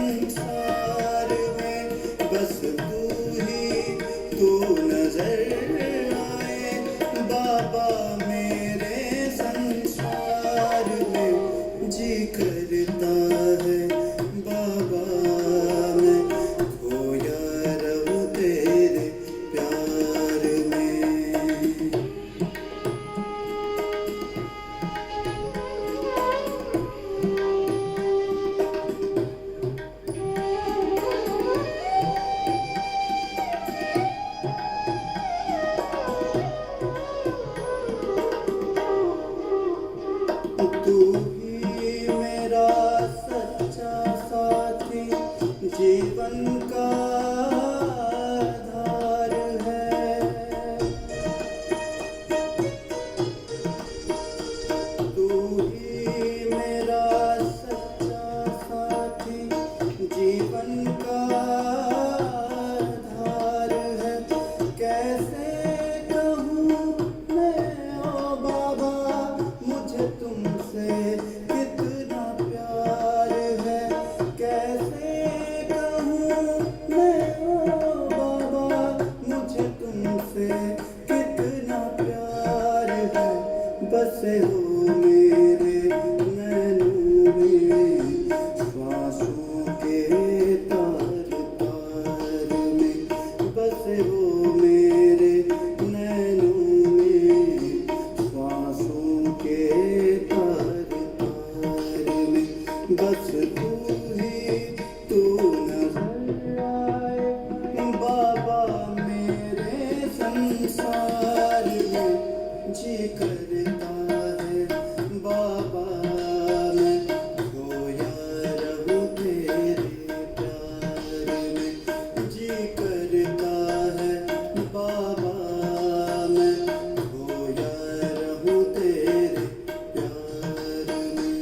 संसार में बस तू नजर आए बाबा मेरे संसार में। जी करता है बाबा मैं खोया रहूं तेरे प्यार में। तू ही मेरा सच्चा साथी जीवन का आधार है। तू ही मेरा सच्चा साथी जीवन का आधार है। कैसे कहूँ मैं ओ बाबा मुझे तुमसे कितना प्यार है। कैसे कहूँ मैं ओ बाबा मुझे तुमसे कितना प्यार है। बसे हो मेरे नैनों में श्वासों के तार तार में। बसे हो मेरे नैनों में श्वासों के तार तार में। बस तू नजर आए बाबा मेरे संसार में। जी करता है बाबा मैं खोया रहूं तेरे प्यार में। जी करता है बाबा मैं खोया रहूं तेरे प्यार में।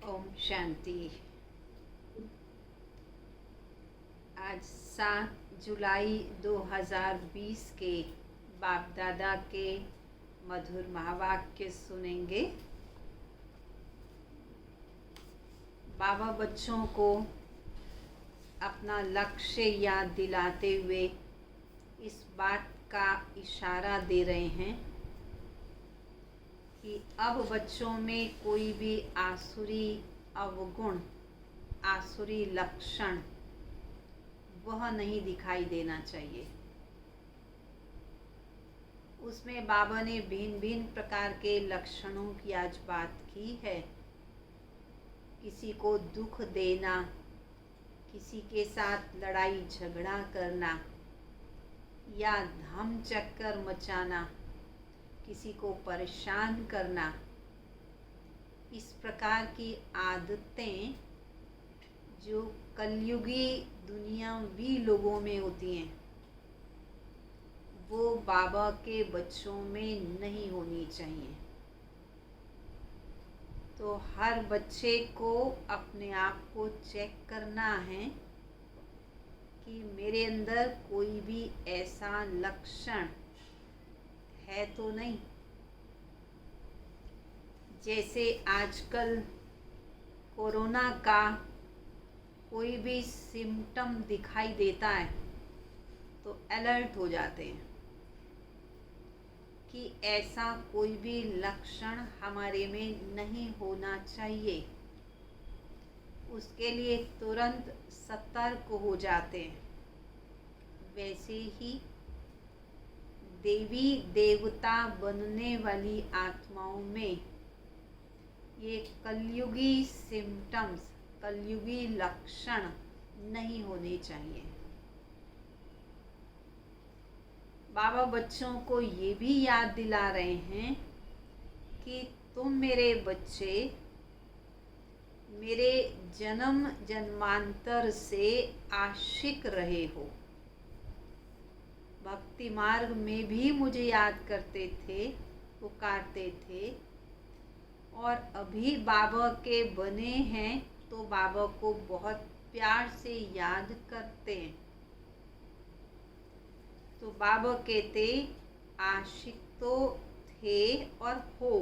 ओम शांति। आज 7 जुलाई 2020 के बाप दादा के मधुर महावाक्य सुनेंगे। बाबा बच्चों को अपना लक्ष्य याद दिलाते हुए इस बात का इशारा दे रहे हैं कि अब बच्चों में कोई भी आसुरी अवगुण, आसुरी लक्षण वह नहीं दिखाई देना चाहिए। उसमें बाबा ने भिन्न भिन्न प्रकार के लक्षणों की आज बात की है। किसी को दुख देना, किसी के साथ लड़ाई झगड़ा करना या धम चक्कर मचाना, किसी को परेशान करना, इस प्रकार की आदतें जो कलयुगी दुनियावी लोगों में होती हैं वो बाबा के बच्चों में नहीं होनी चाहिए। तो हर बच्चे को अपने आप को चेक करना है कि मेरे अंदर कोई भी ऐसा लक्षण है तो नहीं। जैसे आजकल कोरोना का कोई भी सिम्टम दिखाई देता है तो अलर्ट हो जाते हैं कि ऐसा कोई भी लक्षण हमारे में नहीं होना चाहिए। उसके लिए तुरंत सतर्क हो जाते हैं। वैसे ही देवी देवता बनने वाली आत्माओं में ये कलयुगी सिम्टम्स, कलयुगी लक्षण नहीं होने चाहिए। बाबा बच्चों को ये भी याद दिला रहे हैं कि तुम मेरे बच्चे मेरे जन्म जन्मांतर से आशिक रहे हो। भक्ति मार्ग में भी मुझे याद करते थे, पुकारते थे, और अभी बाबा के बने हैं तो बाबा को बहुत प्यार से याद करते हैं। तो बाबा कहते आशिक तो थे और हो,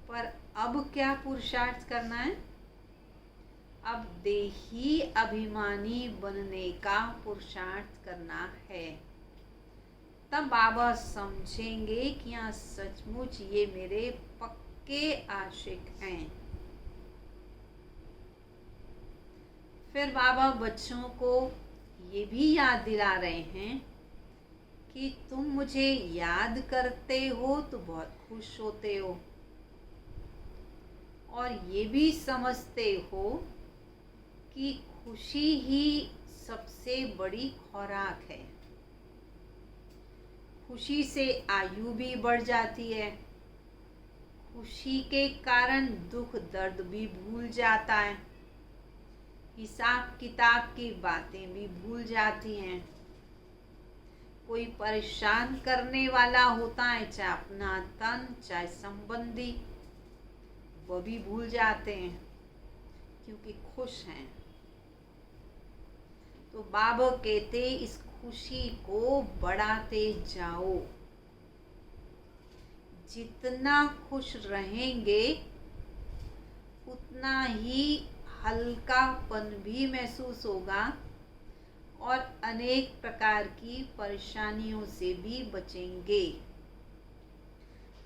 पर अब क्या पुरुषार्थ करना है? अब देही अभिमानी बनने का पुरुषार्थ करना है। तब बाबा समझेंगे कि हाँ सचमुच ये मेरे पक्के आशिक हैं। फिर बाबा बच्चों को ये भी याद दिला रहे हैं कि तुम मुझे याद करते हो तो बहुत खुश होते हो, और ये भी समझते हो कि खुशी ही सबसे बड़ी खुराक है। खुशी से आयु भी बढ़ जाती है, खुशी के कारण दुख दर्द भी भूल जाता है, हिसाब किताब की बातें भी भूल जाती हैं। कोई परेशान करने वाला होता है, चाहे अपना तन चाहे संबंधी, वो भी भूल जाते हैं क्योंकि खुश हैं। तो बाबा कहते इस खुशी को बढ़ाते जाओ। जितना खुश रहेंगे उतना ही हल्कापन भी महसूस होगा और अनेक प्रकार की परेशानियों से भी बचेंगे।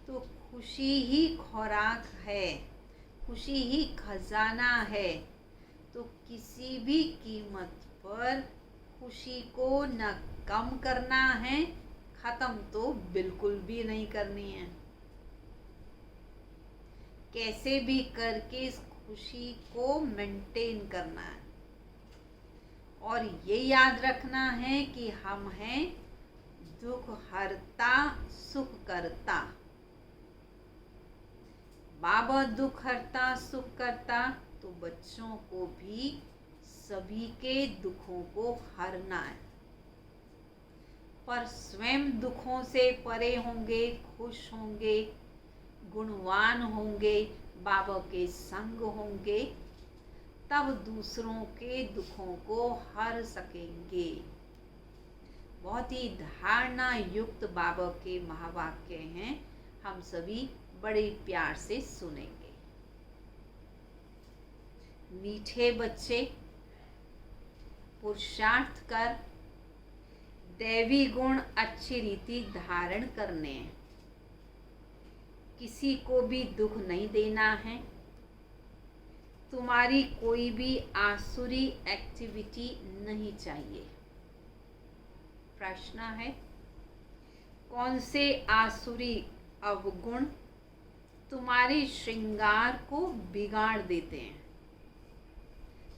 तो खुशी ही खुराक है, खुशी ही खजाना है। तो किसी भी कीमत पर खुशी को न कम करना है, ख़त्म तो बिल्कुल भी नहीं करनी है। कैसे भी करके इस खुशी को मेंटेन करना है, और ये याद रखना है कि हम हैं दुख हरता सुख करता। बाबा दुख हरता सुख करता, तो बच्चों को भी सभी के दुखों को हरना है, पर स्वयं दुखों से परे होंगे, खुश होंगे, गुणवान होंगे, बाबा के संग होंगे, तब दूसरों के दुखों को हर सकेंगे। बहुत ही धारणा युक्त बाबा के महावाक्य हैं, हम सभी बड़े प्यार से सुनेंगे। मीठे बच्चे, पुरुषार्थ कर दैवी गुण अच्छी रीति धारण करने हैं। किसी को भी दुख नहीं देना है। तुम्हारी कोई भी आसुरी एक्टिविटी नहीं चाहिए। प्रश्न है, कौन से आसुरी अवगुण तुम्हारे श्रृंगार को बिगाड़ देते हैं?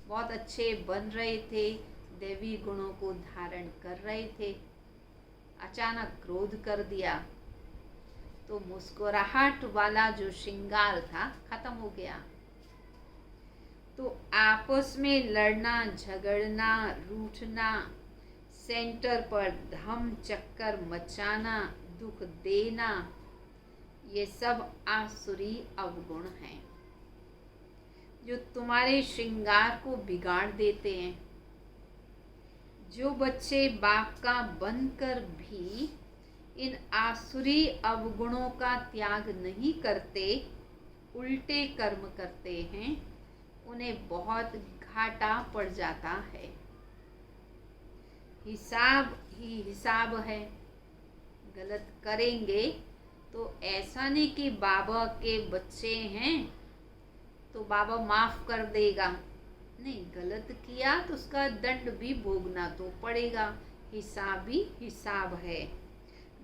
बहुत अच्छे बन रहे थे, दैवी गुणों को धारण कर रहे थे, अचानक क्रोध कर दिया तो मुस्कुराहट वाला जो श्रृंगार था खत्म हो गया। तो आपस में लड़ना झगड़ना, रूठना, सेंटर पर धम चक्कर मचाना, दुख देना, ये सब आसुरी अवगुण हैं जो तुम्हारे श्रृंगार को बिगाड़ देते हैं। जो बच्चे बाप का बनकर भी इन आसुरी अवगुणों का त्याग नहीं करते, उल्टे कर्म करते हैं, उन्हें बहुत घाटा पड़ जाता है। हिसाब ही हिसाब है। गलत करेंगे तो ऐसा नहीं कि बाबा के बच्चे हैं तो बाबा माफ़ कर देगा, नहीं, गलत किया तो उसका दंड भी भोगना तो पड़ेगा। हिसाब ही हिसाब है।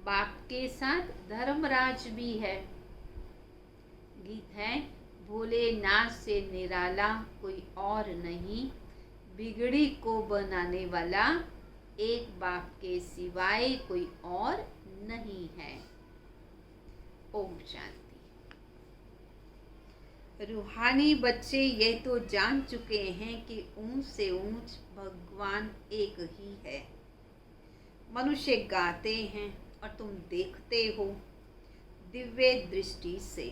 बाप के साथ धर्मराज भी है। गीत है, भोलेनाथ से निराला कोई और नहीं, बिगड़ी को बनाने वाला एक बाप के सिवाय कोई और नहीं है। ओम शांति। रूहानी बच्चे ये तो जान चुके हैं कि ऊंच से ऊंच भगवान एक ही है। मनुष्य गाते हैं और तुम देखते हो दिव्य दृष्टि से।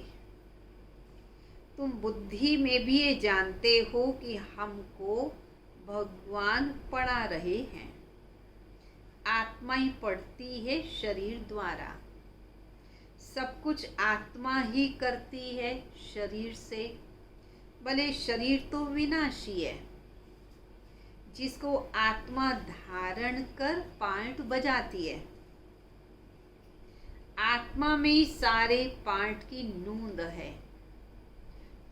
तुम बुद्धि में भी ये जानते हो कि हमको भगवान पढ़ा रहे हैं। आत्मा ही पढ़ती है शरीर द्वारा। सब कुछ आत्मा ही करती है शरीर से। भले शरीर तो विनाशी है, जिसको आत्मा धारण कर पार्ट बजाती है। आत्मा में ही सारे पार्ट की नूंद है।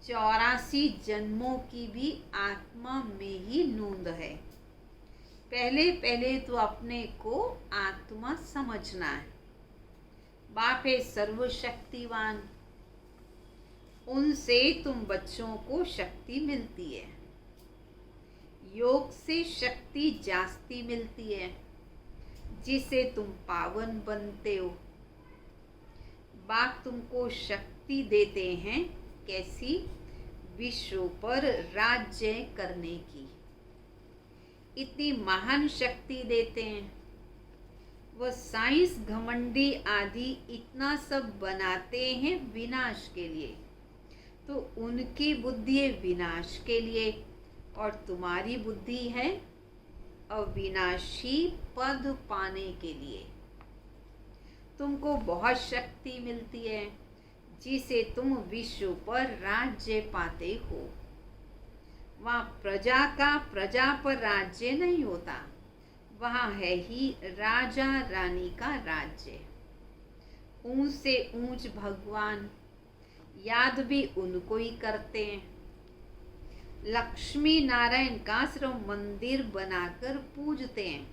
84 जन्मों की भी आत्मा में ही नूंद है। पहले पहले तो अपने को आत्मा समझना है। बाप है सर्वशक्तिवान, उनसे तुम बच्चों को शक्ति मिलती है। योग से शक्ति जास्ती मिलती है, जिससे तुम पावन बनते हो। बाप तुमको शक्ति देते हैं, कैसी? विश्व पर राज्य करने की। इतनी महान शक्ति देते हैं। वह साइंस घमंडी आदि इतना सब बनाते हैं विनाश के लिए, तो उनकी बुद्धि है विनाश के लिए और तुम्हारी बुद्धि है अविनाशी पद पाने के लिए। तुमको बहुत शक्ति मिलती है, जिसे तुम विश्व पर राज्य पाते हो। वहाँ प्रजा का प्रजा पर राज्य नहीं होता, वहाँ है ही राजा रानी का राज्य। ऊंच से ऊंच भगवान, याद भी उनको ही करते हैं। लक्ष्मी नारायण का सिर्फ मंदिर बनाकर पूजते हैं,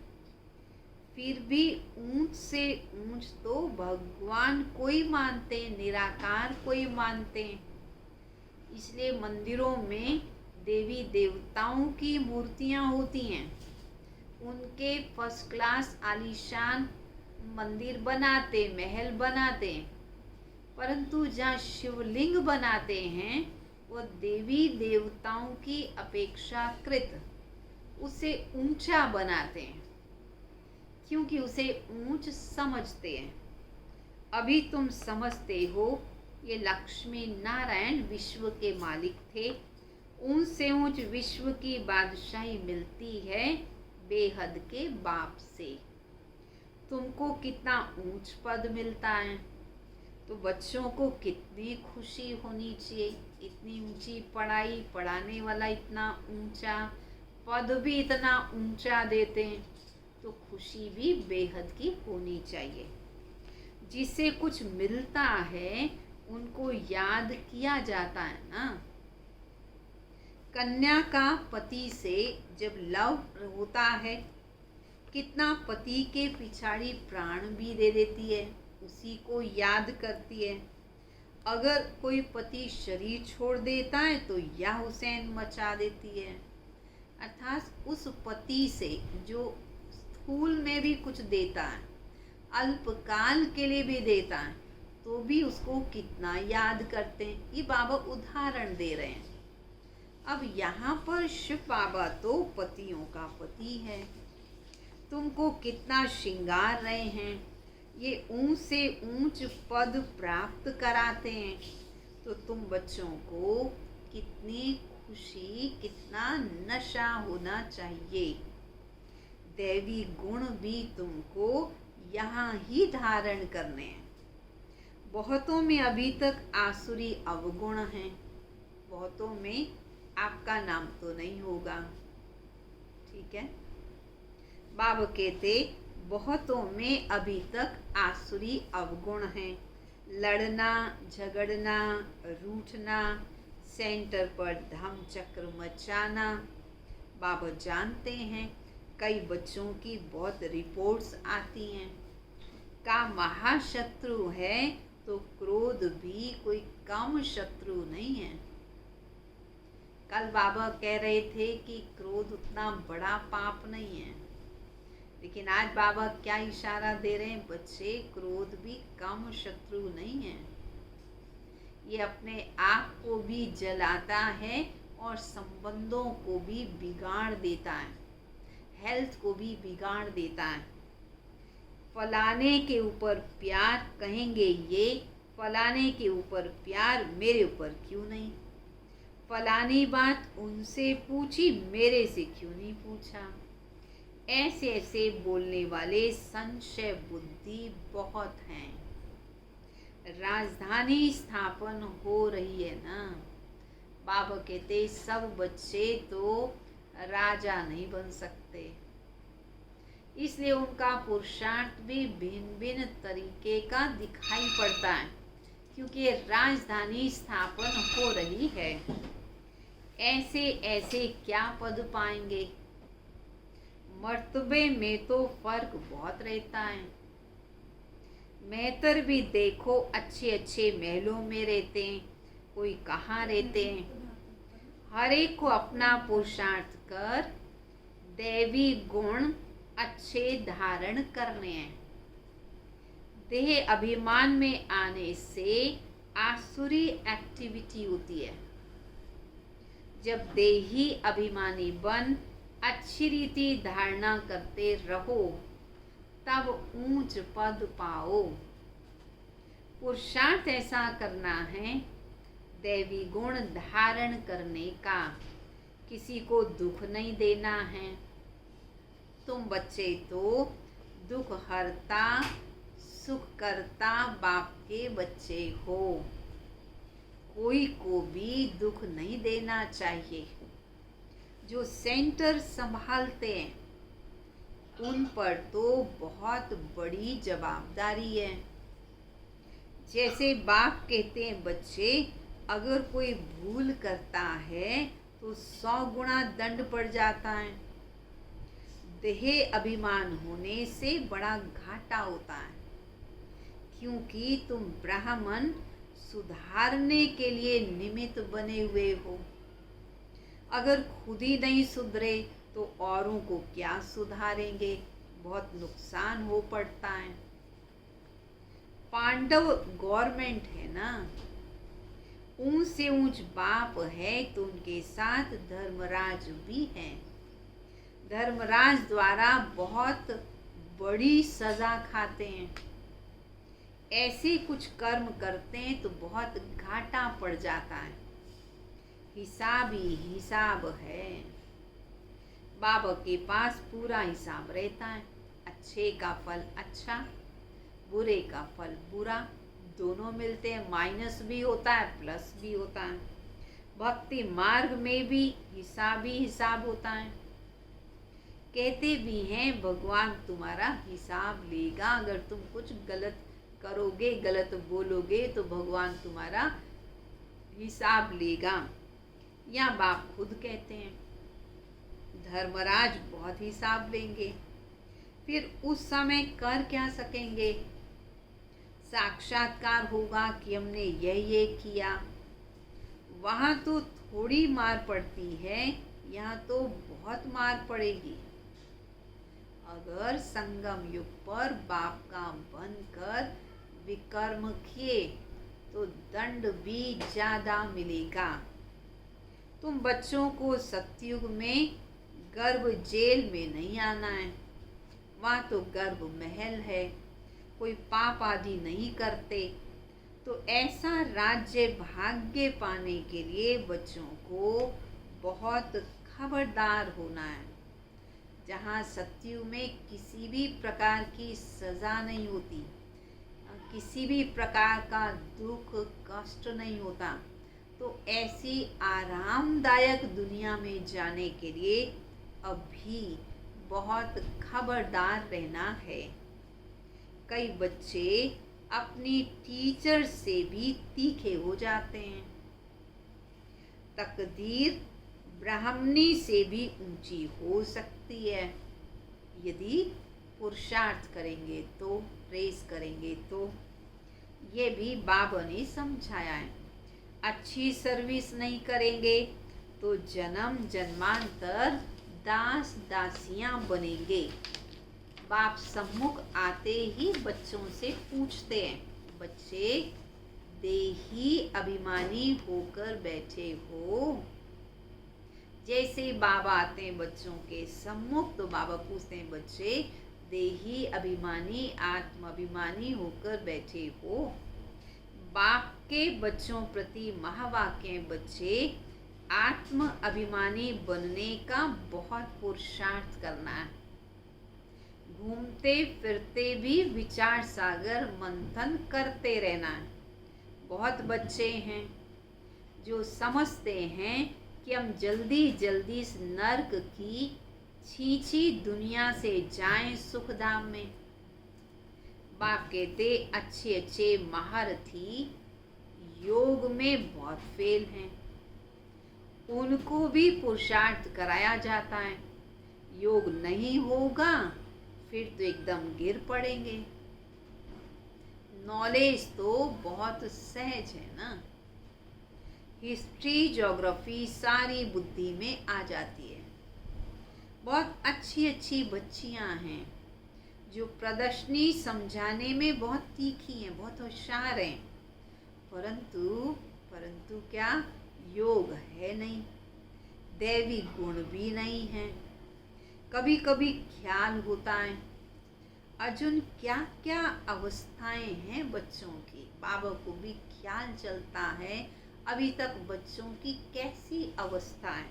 फिर भी ऊंच से ऊंच तो भगवान को ही मानते हैं, निराकार को ही मानते हैं। इसलिए मंदिरों में देवी देवताओं की मूर्तियां होती हैं। उनके फर्स्ट क्लास आलीशान मंदिर बनाते, महल बनाते, परंतु जहाँ शिवलिंग बनाते हैं वह देवी देवताओं की अपेक्षाकृत उसे ऊंचा बनाते हैं, क्योंकि उसे ऊंच समझते हैं। अभी तुम समझते हो ये लक्ष्मी नारायण विश्व के मालिक थे। ऊंच से ऊंच विश्व की बादशाही मिलती है बेहद के बाप से। तुमको कितना ऊंच पद मिलता है, तो बच्चों को कितनी खुशी होनी चाहिए। इतनी ऊंची पढ़ाई, पढ़ाने वाला इतना ऊंचा, पद भी इतना ऊंचा देते हैं, तो खुशी भी बेहद की होनी चाहिए। जिससे कुछ मिलता है उनको याद किया जाता है ना। कन्या का पति से जब लव होता है, कितना पति के पिछाड़ी प्राण भी दे देती है, उसी को याद करती है। अगर कोई पति शरीर छोड़ देता है तो या हुसैन मचा देती है। अर्थात उस पति से जो स्थूल में भी कुछ देता है, अल्पकाल के लिए भी देता है, तो भी उसको कितना याद करते हैं। ये बाबा उदाहरण दे रहे हैं। अब यहाँ पर शिव बाबा तो पतियों का पति है। तुमको कितना श्रृंगार रहे हैं, ये ऊंच से ऊंच पद प्राप्त कराते हैं, तो तुम बच्चों को कितनी खुशी, कितना नशा होना चाहिए। दैवी गुण भी तुमको यहाँ ही धारण करने हैं। बहुतों में अभी तक आसुरी अवगुण हैं, बहुतों में आपका नाम तो नहीं होगा, ठीक है। बाबा कहते बहुतों में अभी तक आसुरी अवगुण हैं। लड़ना, झगड़ना, रूठना, सेंटर पर धम चक्र मचाना। बाबा जानते हैं कई बच्चों की बहुत रिपोर्ट्स आती हैं। का महाशत्रु है तो क्रोध भी कोई कम शत्रु नहीं है। कल बाबा कह रहे थे कि क्रोध उतना बड़ा पाप नहीं है, लेकिन आज बाबा क्या इशारा दे रहे हैं, बच्चे क्रोध भी कम शत्रु नहीं है। ये अपने आप को भी जलाता है और संबंधों को भी बिगाड़ देता है, हेल्थ को भी बिगाड़ देता है। फलाने के ऊपर प्यार कहेंगे ये, फलाने के ऊपर प्यार मेरे ऊपर क्यों नहीं, फलानी बात उनसे पूछी मेरे से क्यों नहीं पूछा। ऐसे ऐसे बोलने वाले संशय बुद्धि बहुत हैं। राजधानी स्थापन हो रही है ना। बाबा कहते सब बच्चे तो राजा नहीं बन सकते, इसलिए उनका पुरुषार्थ भी भिन्न भिन्न तरीके का दिखाई पड़ता है, क्योंकि राजधानी स्थापन हो रही है। ऐसे ऐसे क्या पद पाएंगे। मर्तबे में तो फर्क बहुत रहता है। मेहतर भी देखो अच्छे अच्छे महलों में रहते हैं, कोई कहाँ रहते हैं। हर एक को अपना पुरुषार्थ कर दैवी गुण अच्छे धारण करने हैं। देह अभिमान में आने से आसुरी एक्टिविटी होती है। जब देही अभिमानी बन अच्छी रीति धारणा करते रहो तब ऊंच पद पाओ। पुरुषार्थ ऐसा करना है दैवी गुण धारण करने का, किसी को दुख नहीं देना है। तुम बच्चे तो दुख हरता सुख करता बाप के बच्चे हो, कोई को भी दुख नहीं देना चाहिए। जो सेंटर संभालते हैं उन पर तो बहुत बड़ी जवाबदारी है। जैसे बाप कहते हैं बच्चे अगर कोई भूल करता है तो 100 गुना दंड पड़ जाता है। देह अभिमान होने से बड़ा घाटा होता है, क्योंकि तुम ब्राह्मण सुधारने के लिए निमित्त बने हुए हो। अगर खुद ही नहीं सुधरे तो औरों को क्या सुधारेंगे, बहुत नुकसान हो पड़ता है। पांडव गवर्नमेंट है ना, ऊंच से ऊंच बाप है तो उनके साथ धर्मराज भी है। धर्मराज द्वारा बहुत बड़ी सजा खाते हैं। ऐसे कुछ कर्म करते हैं तो बहुत घाटा पड़ जाता है। हिसाब ही हिसाब है। बाबा के पास पूरा हिसाब रहता है। अच्छे का फल अच्छा, बुरे का फल बुरा, दोनों मिलते हैं। माइनस भी होता है प्लस भी होता है। भक्ति मार्ग में भी हिसाब ही हिसाब होता है। कहते भी हैं भगवान तुम्हारा हिसाब लेगा। अगर तुम कुछ गलत करोगे, गलत बोलोगे तो भगवान तुम्हारा हिसाब लेगा। या बाप खुद कहते हैं धर्मराज बहुत हिसाब लेंगे। फिर उस समय कर क्या सकेंगे। साक्षात्कार होगा कि हमने ये किया। वहाँ तो थोड़ी मार पड़ती है, यहाँ तो बहुत मार पड़ेगी। अगर संगम युग पर बाप का बनकर विकर्म किए तो दंड भी ज्यादा मिलेगा। तुम बच्चों को सतयुग में गर्भ जेल में नहीं आना है। वहाँ तो गर्भ महल है, कोई पाप आदि नहीं करते। तो ऐसा राज्य भाग्य पाने के लिए बच्चों को बहुत खबरदार होना है, जहाँ सतयुग में किसी भी प्रकार की सजा नहीं होती, किसी भी प्रकार का दुख कष्ट नहीं होता। तो ऐसी आरामदायक दुनिया में जाने के लिए अभी बहुत खबरदार रहना है। कई बच्चे अपनी टीचर से भी तीखे हो जाते हैं। तकदीर ब्राह्मणी से भी ऊंची हो सकती है यदि पुरुषार्थ करेंगे तो, प्रेस करेंगे तो। ये भी बाबा ने समझाया है। अच्छी सर्विस नहीं करेंगे तो जन्म जन्मांतर दास दासियां बनेंगे। बाप सम्मुख आते ही बच्चों से पूछते हैं, बच्चे देही अभिमानी होकर बैठे हो। जैसे बाबा आते हैं बच्चों के सम्मुख तो बाबा पूछते हैं, बच्चे देही अभिमानी आत्म अभिमानी होकर बैठे हो। बाप के बच्चों प्रति महावाक्य, बच्चे आत्म अभिमानी बनने का बहुत पुरुषार्थ करना है। घूमते फिरते भी विचार सागर मंथन करते रहना है। बहुत बच्चे हैं जो समझते हैं कि हम जल्दी जल्दी इस नर्क की छींची दुनिया से जाएं सुखधाम में। बाप कहते अच्छे अच्छे महारथी योग में बहुत फेल हैं, उनको भी पुरुषार्थ कराया जाता है। योग नहीं होगा फिर तो एकदम गिर पड़ेंगे। नॉलेज तो बहुत सहज है ना, हिस्ट्री ज्योग्राफी सारी बुद्धि में आ जाती है। बहुत अच्छी अच्छी बच्चियां हैं जो प्रदर्शनी समझाने में बहुत तीखी हैं, बहुत होशियार हैं, परंतु क्या योग है नहीं, दैवी गुण भी नहीं है। कभी कभी ख्याल होता है अर्जुन क्या क्या अवस्थाएं हैं बच्चों की, बाबा को भी ख्याल चलता है अभी तक बच्चों की कैसी अवस्था है,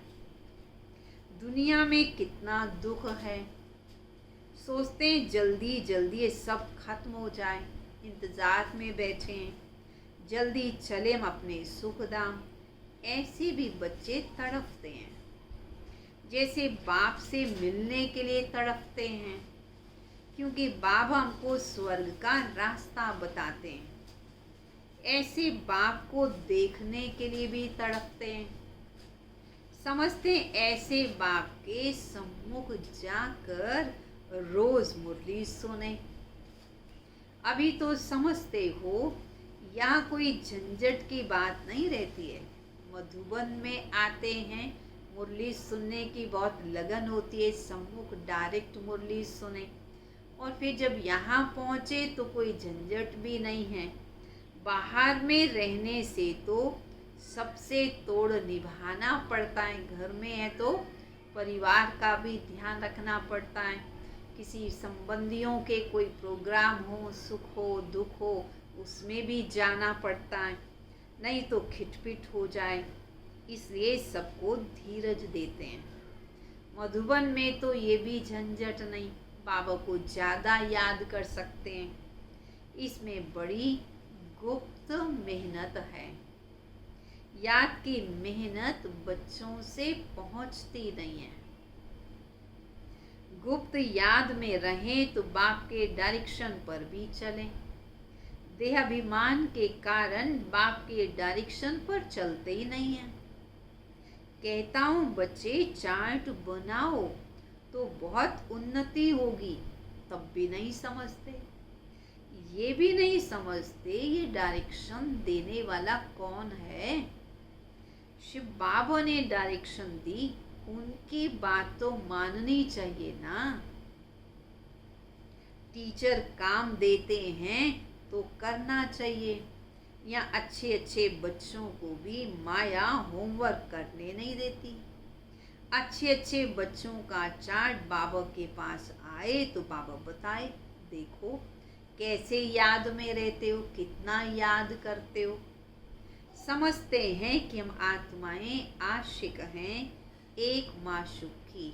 दुनिया में कितना दुख है। सोचते हैं जल्दी जल्दी ये सब खत्म हो जाए, इंतजार में बैठे हैं, जल्दी चले हम अपने सुखधाम। ऐसे भी बच्चे तड़पते हैं, जैसे बाप से मिलने के लिए तड़पते हैं, क्योंकि बाबा हमको स्वर्ग का रास्ता बताते हैं। ऐसे बाप को देखने के लिए भी तड़पते हैं, समझते हैं ऐसे बाप के सम्मुख जाकर रोज मुरली सुने। अभी तो समझते हो यहाँ कोई झंझट की बात नहीं रहती है। मधुबन में आते हैं, मुरली सुनने की बहुत लगन होती है, सम्मुख डायरेक्ट मुरली सुने, और फिर जब यहाँ पहुँचे तो कोई झंझट भी नहीं है। बाहर में रहने से तो सबसे तोड़ निभाना पड़ता है, घर में है तो परिवार का भी ध्यान रखना पड़ता है। किसी संबंधियों के कोई प्रोग्राम हो, सुख हो दुख हो, उसमें भी जाना पड़ता है, नहीं तो खिटपिट हो जाए, इसलिए सबको धीरज देते हैं। मधुबन में तो ये भी झंझट नहीं, बाबा को ज़्यादा याद कर सकते हैं। इसमें बड़ी गुप्त मेहनत है, याद की मेहनत बच्चों से पहुंचती नहीं है। गुप्त याद में रहें तो बाप के डायरेक्शन पर भी चलें, देहाभिमान के कारण बाप के डायरेक्शन पर चलते ही नहीं है। कहता हूँ बच्चे चार्ट बनाओ तो बहुत उन्नति होगी, तब भी नहीं समझते। ये भी नहीं समझते ये डायरेक्शन देने वाला कौन है। शिव बाबा ने डायरेक्शन दी, उनकी बात तो माननी चाहिए ना। टीचर काम देते हैं तो करना चाहिए। या अच्छे अच्छे बच्चों को भी माया होमवर्क करने नहीं देती। अच्छे अच्छे बच्चों का चार्ट बाबा के पास आए तो बाबा बताए, देखो कैसे याद में रहते हो, कितना याद करते हो। समझते हैं कि हम आत्माएं आशिक हैं एक माशूक की।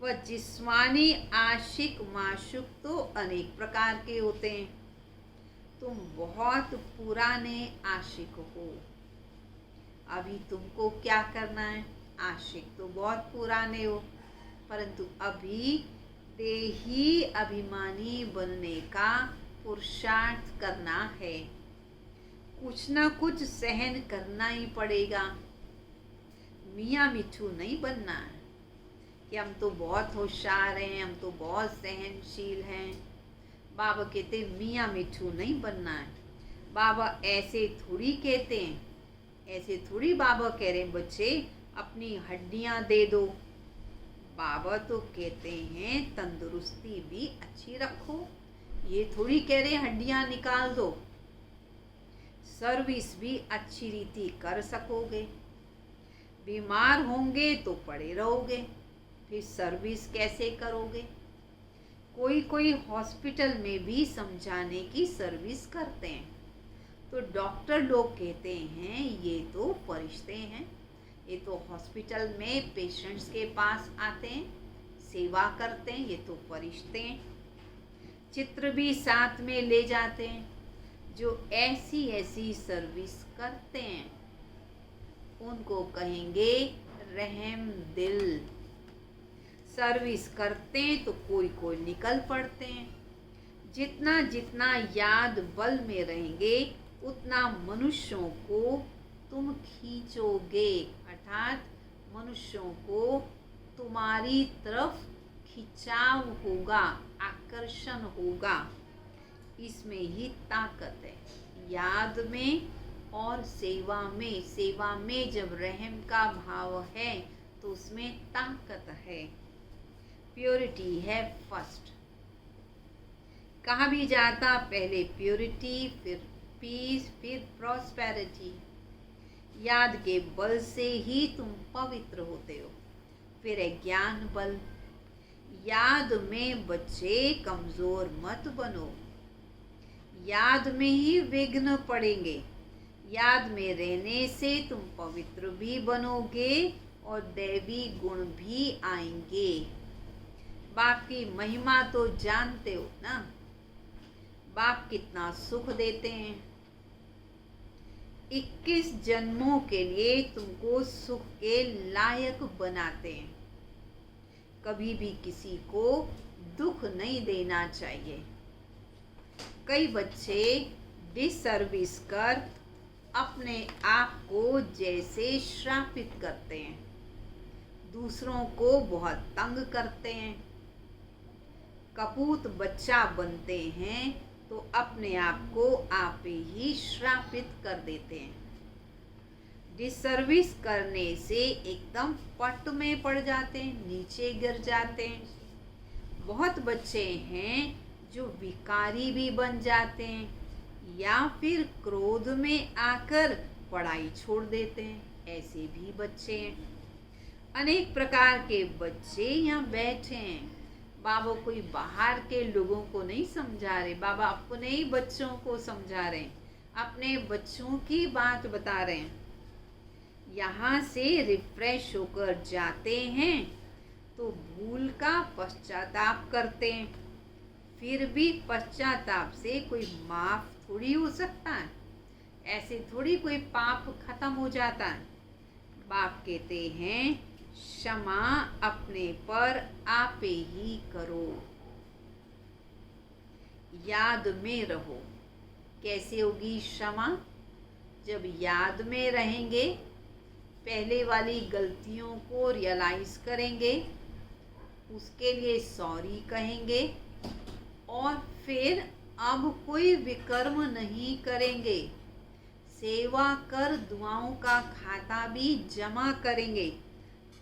वह जिस्मानी आशिक माशूक तो अनेक प्रकार के होते हैं। तुम बहुत पुराने आशिक हो, अभी तुमको क्या करना है, आशिक तो बहुत पुराने हो, परंतु अभी देही अभिमानी बनने का पुरुषार्थ करना है। कुछ ना कुछ सहन करना ही पड़ेगा। मियाँ मिठू नहीं बनना है कि हम तो बहुत होशियार हैं, हम तो बहुत सहनशील हैं। बाबा कहते मियाँ मिठू नहीं बनना है। बाबा ऐसे थोड़ी कहते हैं, ऐसे थोड़ी बाबा कह रहे हैं बच्चे अपनी हड्डियाँ दे दो। बाबा तो कहते हैं तंदुरुस्ती भी अच्छी रखो, ये थोड़ी कह रहे हड्डियाँ निकाल दो। सर्विस भी अच्छी रीति कर सकोगे। बीमार होंगे तो पड़े रहोगे, फिर सर्विस कैसे करोगे? कोई कोई हॉस्पिटल में भी समझाने की सर्विस करते हैं, तो डॉक्टर लोग कहते हैं ये तो फरिश्ते हैं, ये तो हॉस्पिटल में पेशेंट्स के पास आते हैं, सेवा करते हैं, ये तो फरिश्ते हैं। चित्र भी साथ में ले जाते हैं जो ऐसी ऐसी सर्विस करते हैं, उनको कहेंगे रहम दिल। सर्विस करते हैं तो कोई कोई निकल पड़ते हैं। जितना जितना याद बल में रहेंगे उतना मनुष्यों को तुम खींचोगे, अर्थात मनुष्यों को तुम्हारी तरफ खिंचाव होगा, आकर्षण होगा। इसमें ही ताकत है, याद में और सेवा में। सेवा में जब रहम का भाव है तो उसमें ताकत है। प्योरिटी है फर्स्ट। कहा भी जाता पहले प्योरिटी, फिर पीस, फिर प्रॉस्पेरिटी। याद के बल से ही तुम पवित्र होते हो, फिर है ज्ञान बल। याद में बच्चे कमजोर मत बनो, याद में ही विघ्न पड़ेंगे। याद में रहने से तुम पवित्र भी बनोगे और दैवी गुण भी आएंगे। बाप की महिमा तो जानते हो ना, बाप कितना सुख देते हैं। 21 जन्मों के लिए तुमको सुख के लायक बनाते हैं। कभी भी किसी को दुख नहीं देना चाहिए। कई बच्चे डिसर्विस कर अपने आप को जैसे श्रापित करते हैं, दूसरों को बहुत तंग करते हैं। कपूत बच्चा बनते हैं तो अपने आप को आप ही श्रापित कर देते हैं। डिसर्विस करने से एकदम पट में पड़ जाते हैं, नीचे गिर जाते हैं। बहुत बच्चे हैं जो विकारी भी बन जाते हैं या फिर क्रोध में आकर पढ़ाई छोड़ देते हैं, ऐसे भी बच्चे हैं। अनेक प्रकार के बच्चे यहाँ बैठे हैं। बाबा कोई बाहर के लोगों को नहीं समझा रहे, बाबा अपने ही बच्चों को समझा रहे हैं, अपने बच्चों की बात बता रहे हैं। यहाँ से रिफ्रेश होकर जाते हैं तो भूल का पश्चाताप करते हैं। फिर भी पश्चाताप से कोई माफ थोड़ी हो सकता है, ऐसे थोड़ी कोई पाप खत्म हो जाता है। बाप कहते हैं क्षमा अपने पर आप ही करो, याद में रहो। कैसे होगी क्षमा? जब याद में रहेंगे, पहले वाली गलतियों को रियलाइज करेंगे, उसके लिए सॉरी कहेंगे और फिर अब कोई विकर्म नहीं करेंगे। सेवा कर दुआओं का खाता भी जमा करेंगे,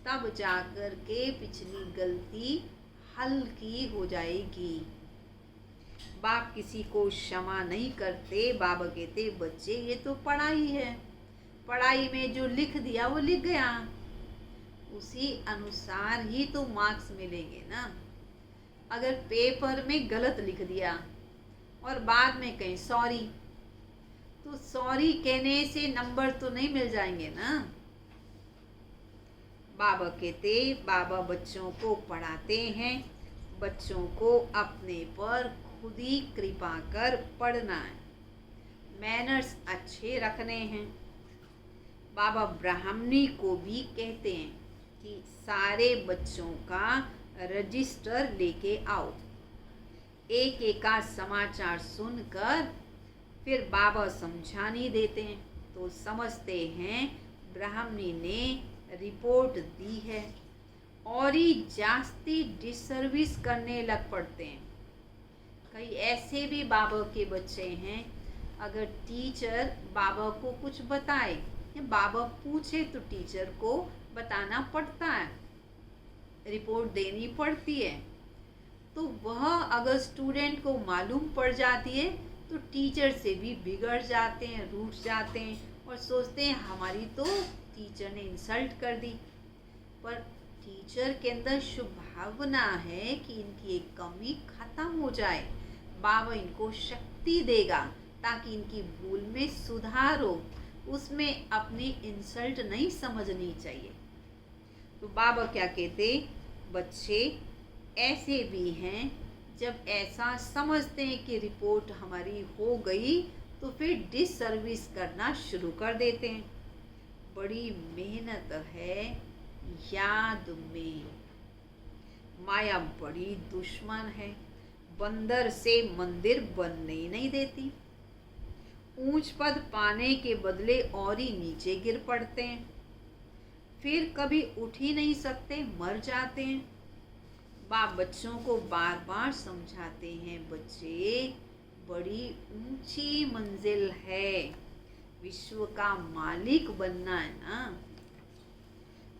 तब जाकर के पिछली गलती हल्की हो जाएगी। बाप किसी को क्षमा नहीं करते। बाबा कहते बच्चे ये तो पढ़ाई है, पढ़ाई में जो लिख दिया वो लिख गया, उसी अनुसार ही तो मार्क्स मिलेंगे ना। अगर पेपर में गलत लिख दिया और बाद में कहीं सॉरी, तो सॉरी कहने से नंबर तो नहीं मिल जाएंगे ना। बाबा कहते बाबा बच्चों को पढ़ाते हैं, बच्चों को अपने पर खुद ही कृपा कर पढ़ना है, मैनर्स अच्छे रखने हैं। बाबा ब्राह्मणी को भी कहते हैं कि सारे बच्चों का रजिस्टर लेके आओ। एक एक का समाचार सुनकर फिर बाबा समझानी देते हैं तो समझते हैं ब्राह्मणी ने रिपोर्ट दी है और ही जास्ती डिसर्विस करने लग पड़ते हैं। कई ऐसे भी बाबा के बच्चे हैं, अगर टीचर बाबा को कुछ बताए या बाबा पूछे तो टीचर को बताना पड़ता है, रिपोर्ट देनी पड़ती है। तो वह अगर स्टूडेंट को मालूम पड़ जाती है तो टीचर से भी बिगड़ जाते हैं, रूठ जाते हैं और सोचते हैं हमारी तो टीचर ने इंसल्ट कर दी। पर टीचर के अंदर शुभ भावना है कि इनकी एक कमी खत्म हो जाए, बाबा इनको शक्ति देगा ताकि इनकी भूल में सुधार हो, उसमें अपनी इंसल्ट नहीं समझनी चाहिए। तो बाबा क्या कहते, बच्चे ऐसे भी हैं जब ऐसा समझते हैं कि रिपोर्ट हमारी हो गई तो फिर डिसर्विस करना शुरू कर देते हैं। बड़ी मेहनत है याद में, माया बड़ी दुश्मन है, बंदर से मंदिर बनने ही नहीं देती। ऊंच पद पाने के बदले और ही नीचे गिर पड़ते हैं, फिर कभी उठ ही नहीं सकते, मर जाते हैं। बाप बच्चों को बार बार समझाते हैं, बच्चे बड़ी ऊंची मंजिल है, विश्व का मालिक बनना है ना।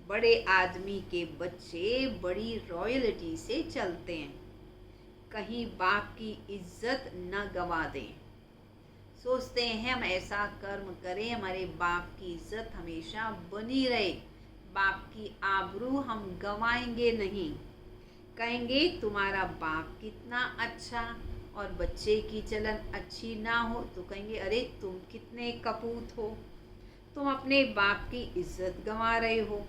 बड़े आदमी के बच्चे बड़ी रॉयल्टी से चलते हैं, कहीं बाप की इज्जत न गवा दें। सोचते हैं हम ऐसा कर्म करें हमारे बाप की इज्जत हमेशा बनी रहे, बाप की आबरू हम गवाएंगे नहीं। कहेंगे तुम्हारा बाप कितना अच्छा, और बच्चे की चलन अच्छी ना हो तो कहेंगे अरे तुम कितने कपूत हो, तुम अपने बाप की इज्जत गंवा रहे हो।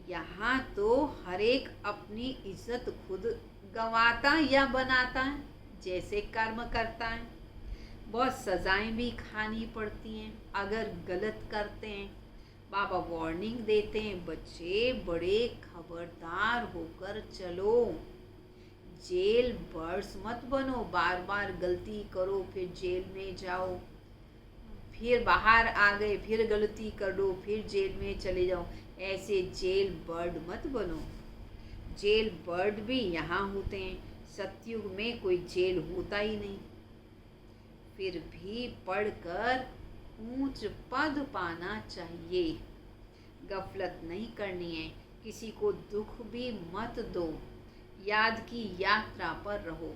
यहाँ तो हर एक अपनी इज्जत खुद गंवाता या बनाता है, जैसे कर्म करता है। बहुत सजाएं भी खानी पड़ती हैं अगर गलत करते हैं। बाबा वार्निंग देते हैं, बच्चे बड़े खबरदार होकर चलो, जेल बर्ड्स मत बनो, बार बार गलती करो फिर जेल में जाओ, फिर बाहर आ गए फिर गलती कर लो फिर जेल में चले जाओ। ऐसे जेल बर्ड मत बनो। जेल बर्ड भी यहाँ होते हैं, सतयुग में कोई जेल होता ही नहीं। फिर भी पढ़कर ऊंच पद पाना चाहिए, गफलत नहीं करनी है, किसी को दुख भी मत दो, याद की यात्रा पर रहो,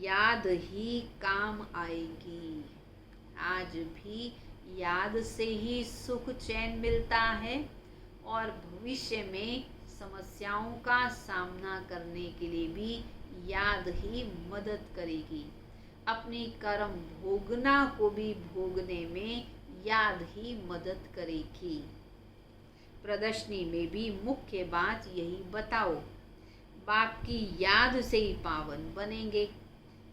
याद ही काम आएगी। आज भी याद से ही सुख चैन मिलता है और भविष्य में समस्याओं का सामना करने के लिए भी याद ही मदद करेगी। अपनी कर्म भोगना को भी भोगने में याद ही मदद करेगी। प्रदर्शनी में भी मुख्य बात यही बताओ, बाप की याद से ही पावन बनेंगे।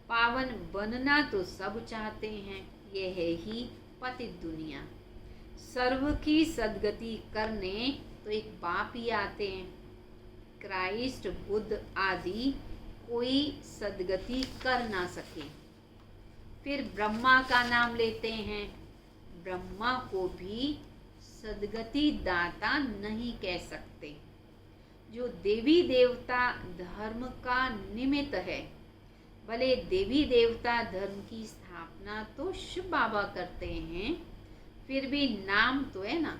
पावन बनना तो सब चाहते हैं, यह है ही पतित दुनिया। सर्व की सदगति करने तो एक बाप ही आते हैं। क्राइस्ट, बुद्ध आदि कोई सदगति कर ना सके, फिर ब्रह्मा का नाम लेते हैं। ब्रह्मा को भी सदगति दाता नहीं कह सकते। जो देवी देवता धर्म का निमित्त है, भले देवी देवता धर्म की स्थापना तो शिव बाबा करते हैं, फिर भी नाम तो है ना।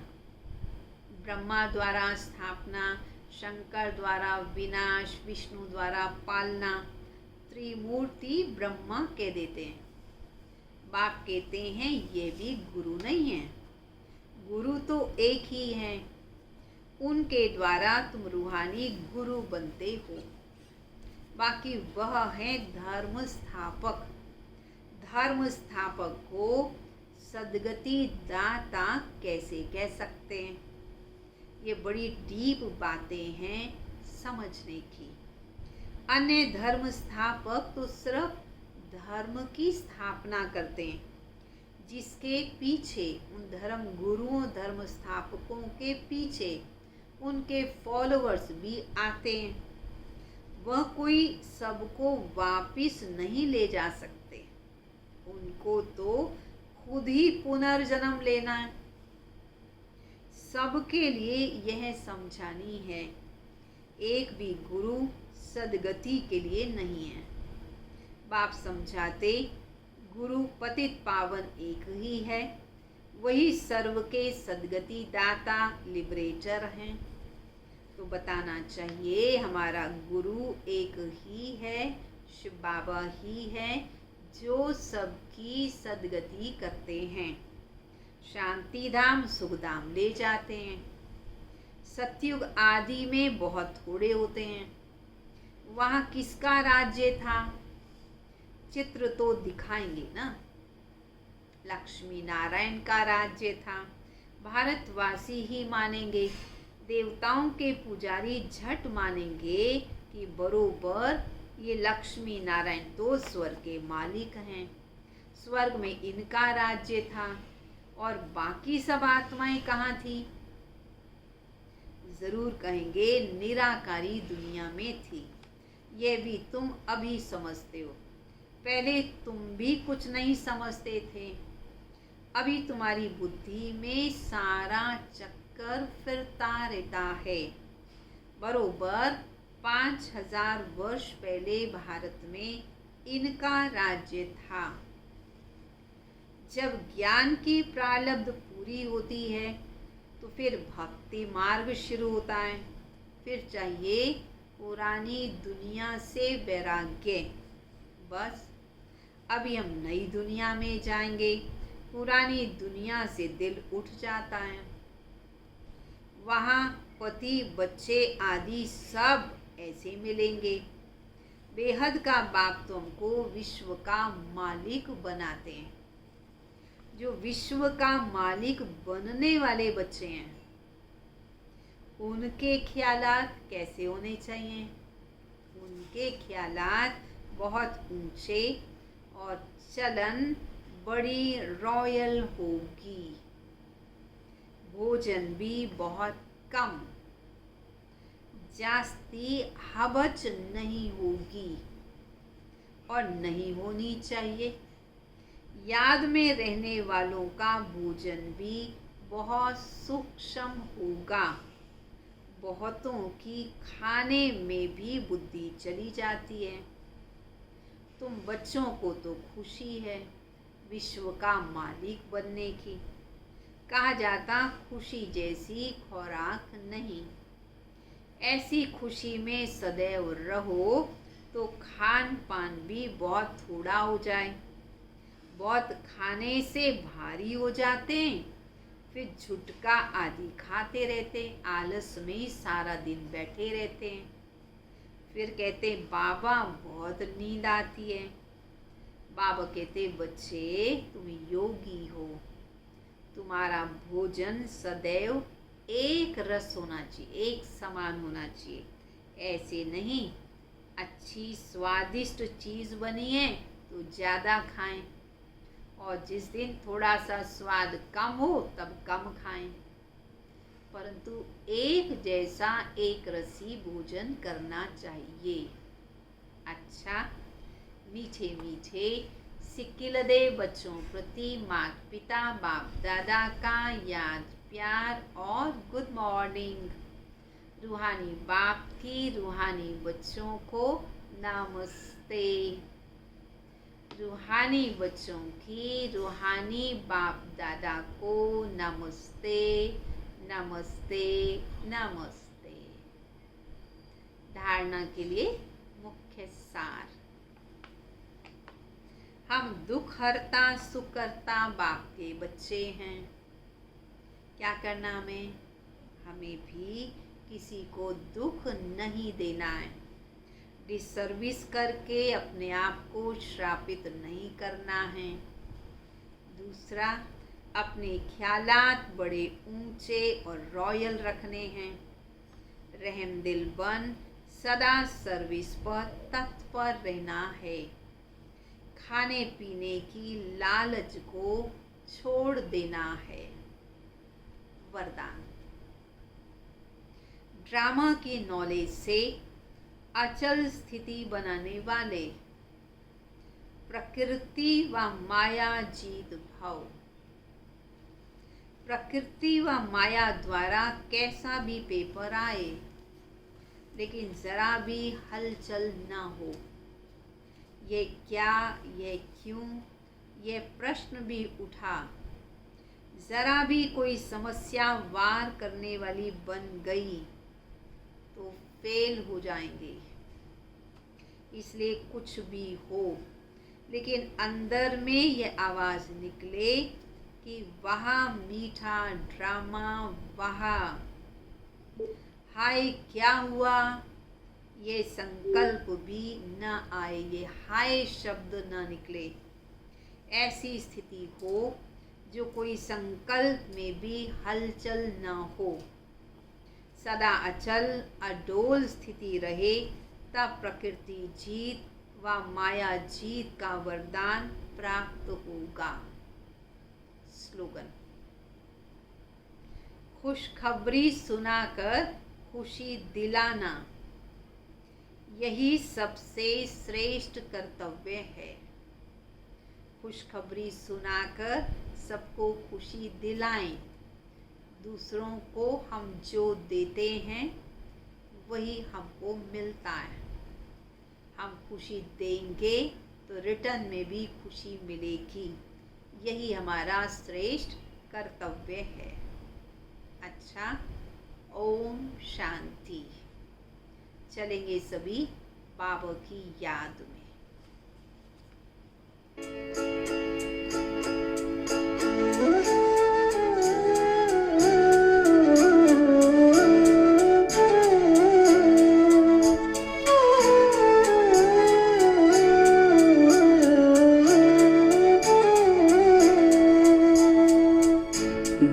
ब्रह्मा द्वारा स्थापना, शंकर द्वारा विनाश, विष्णु द्वारा पालना, त्रिमूर्ति ब्रह्मा कह देते हैं। बाप कहते हैं ये भी गुरु नहीं है, गुरु तो एक ही है, उनके द्वारा तुम रूहानी गुरु बनते हो। बाकी वह है धर्म स्थापक। धर्म स्थापक को सदगति दाता कैसे कह सकते हैं? ये बड़ी डीप बातें हैं समझने की। अन्य धर्म स्थापक तो सिर्फ धर्म की स्थापना करते हैं, जिसके पीछे उन धर्म गुरुओं, धर्म स्थापकों के पीछे उनके फॉलोअर्स भी आते हैं। वह कोई सबको वापिस नहीं ले जा सकते, उनको तो खुद ही पुनर्जन्म लेना है। सबके लिए यह समझानी है, एक भी गुरु सदगति के लिए नहीं है। बाप समझाते, गुरु पतित पावन एक ही है, वही सर्व के सदगति दाता लिबरेटर हैं। तो बताना चाहिए हमारा गुरु एक ही है, शिव बाबा ही है, जो सबकी सदगति करते हैं, शांति धाम सुख धाम ले जाते हैं। सतयुग आदि में बहुत थोड़े होते हैं। वहाँ किसका राज्य था? चित्र तो दिखाएंगे ना। लक्ष्मी नारायण का राज्य था। भारतवासी ही मानेंगे, देवताओं के पुजारी झट मानेंगे कि बरोबर ये लक्ष्मी नारायण तो स्वर्ग के मालिक हैं, स्वर्ग में इनका राज्य था। और बाकी सब आत्माएं कहाँ थी? जरूर कहेंगे निराकारी दुनिया में थी। ये भी तुम अभी समझते हो, पहले तुम भी कुछ नहीं समझते थे। अभी तुम्हारी बुद्धि में सारा चक्कर फिरता रहता है। बरोबर 5000 वर्ष पहले भारत में इनका राज्य था। जब ज्ञान की प्रारब्ध पूरी होती है तो फिर भक्ति मार्ग शुरू होता है। फिर चाहिए पुरानी दुनिया से वैराग्य। बस अभी हम नई दुनिया में जाएंगे। पुरानी दुनिया से दिल उठ जाता है। वहाँ पति बच्चे आदि सब ऐसे मिलेंगे। बेहद का बाप तो हमको विश्व का मालिक बनाते हैं। जो विश्व का मालिक बनने वाले बच्चे हैं, उनके ख्यालात कैसे होने चाहिए? उनके ख्यालात बहुत ऊंचे और चलन बड़ी रॉयल होगी। भोजन भी बहुत कम, जास्ती हबच नहीं होगी और नहीं होनी चाहिए। याद में रहने वालों का भोजन भी बहुत सूक्ष्म होगा। बहुतों की खाने में भी बुद्धि चली जाती है। तुम बच्चों को तो खुशी है विश्व का मालिक बनने की। कहा जाता खुशी जैसी खुराक नहीं। ऐसी खुशी में सदैव रहो तो खान पान भी बहुत थोड़ा हो जाए। बहुत खाने से भारी हो जाते हैं, फिर झुटका आदि खाते रहते, आलस में ही सारा दिन बैठे रहते हैं। फिर कहते बाबा बहुत नींद आती है। बाबा कहते बच्चे तुम योगी हो, तुम्हारा भोजन सदैव एक रस होना चाहिए, एक समान होना चाहिए। ऐसे नहीं अच्छी स्वादिष्ट चीज़ बनी है तो ज़्यादा खाएं, और जिस दिन थोड़ा सा स्वाद कम हो तब कम खाएं। परंतु एक जैसा एक रसी भोजन करना चाहिए। अच्छा, मीठे मीठे सिक्किलदे बच्चों प्रति माता पिता बाप दादा का याद प्यार और गुड मॉर्निंग। रूहानी बाप की रूहानी बच्चों को नमस्ते। रूहानी बच्चों की रूहानी बाप दादा को नमस्ते नमस्ते नमस्ते। धारणा के लिए मुख्य सार। हम दुख हरता सुख करता बाप के बच्चे हैं। क्या करना हमें? हमें भी किसी को दुख नहीं देना है। डिसर्विस करके अपने आप को श्रापित नहीं करना है। दूसरा, अपने ख्यालात बड़े ऊंचे और रॉयल रखने हैं। रहम दिल बन सदा सर्विस पर तत्पर रहना है। खाने पीने की लालच को छोड़ देना है। वरदान। ड्रामा की नॉलेज से अचल स्थिति बनाने वाले प्रकृति व माया जीत भाव। प्रकृति व माया द्वारा कैसा भी पेपर आए, लेकिन जरा भी हलचल ना हो। ये क्या, ये क्यों, ये प्रश्न भी उठा, जरा भी कोई समस्या वार करने वाली बन गई तो फेल हो जाएंगे। इसलिए कुछ भी हो, लेकिन अंदर में ये आवाज़ निकले कि वाह मीठा ड्रामा, वाह हाय क्या हुआ, ये संकल्प भी न आए, ये हाय शब्द न निकले। ऐसी स्थिति हो जो कोई संकल्प में भी हलचल न हो, सदा अचल अडोल स्थिति रहे, तब प्रकृति जीत व माया जीत का वरदान प्राप्त होगा। स्लोगन: खुशखबरी सुनाकर खुशी दिलाना, यही सबसे श्रेष्ठ कर्तव्य है। खुशखबरी सुनाकर सबको खुशी दिलाएं। दूसरों को हम जो देते हैं वही हमको मिलता है। हम खुशी देंगे तो रिटर्न में भी खुशी मिलेगी। यही हमारा श्रेष्ठ कर्तव्य है। अच्छा, ओम शांति। चलेंगे सभी बाबा की याद में।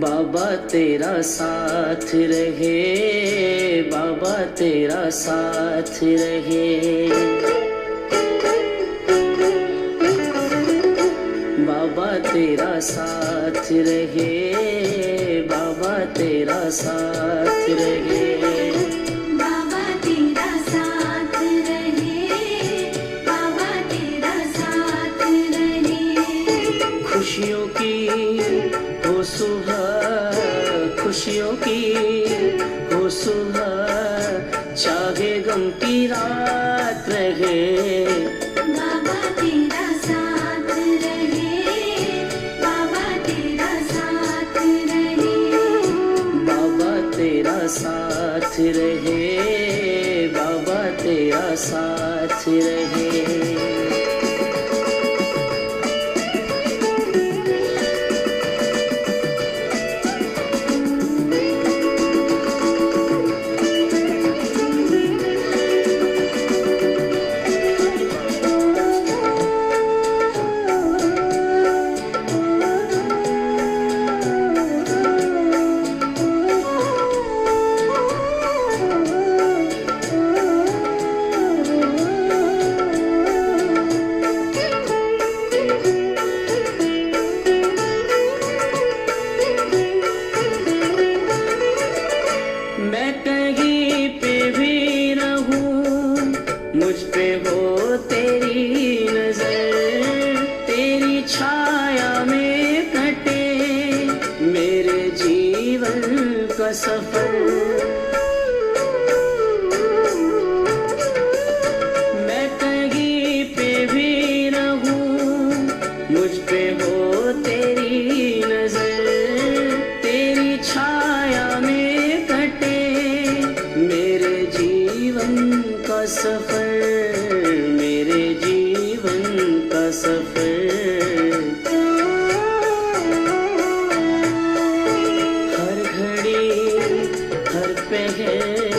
बाबा तेरा साथ रहे, बाबा तेरा साथ रहे, बाबा तेरा साथ रहे, बाबा तेरा साथ रहे, बाबा तेरा साथ रहे, बाबा तेरा साथ रहे। खुशियों की हो सुबह, खुशियों की हो सुबह, चाहे गम की रात रहे। बाबा तेरा साथ रहे, बाबा तेरा साथ रहे, बाबा तेरा साथ रहे, बाबा तेरा साथ रहे। मैं कहीं पे भी रहूं, मुझ पे हो तेरी नजर, तेरी छाया में कटे मेरे जीवन का सफर। मैं कहीं पे भी रहूं, मुझ पे हो तेरी नजर, तेरी छाया में कटे मेरे जीवन का सफर, मेरे जीवन का सफर। हर घड़ी हर पहर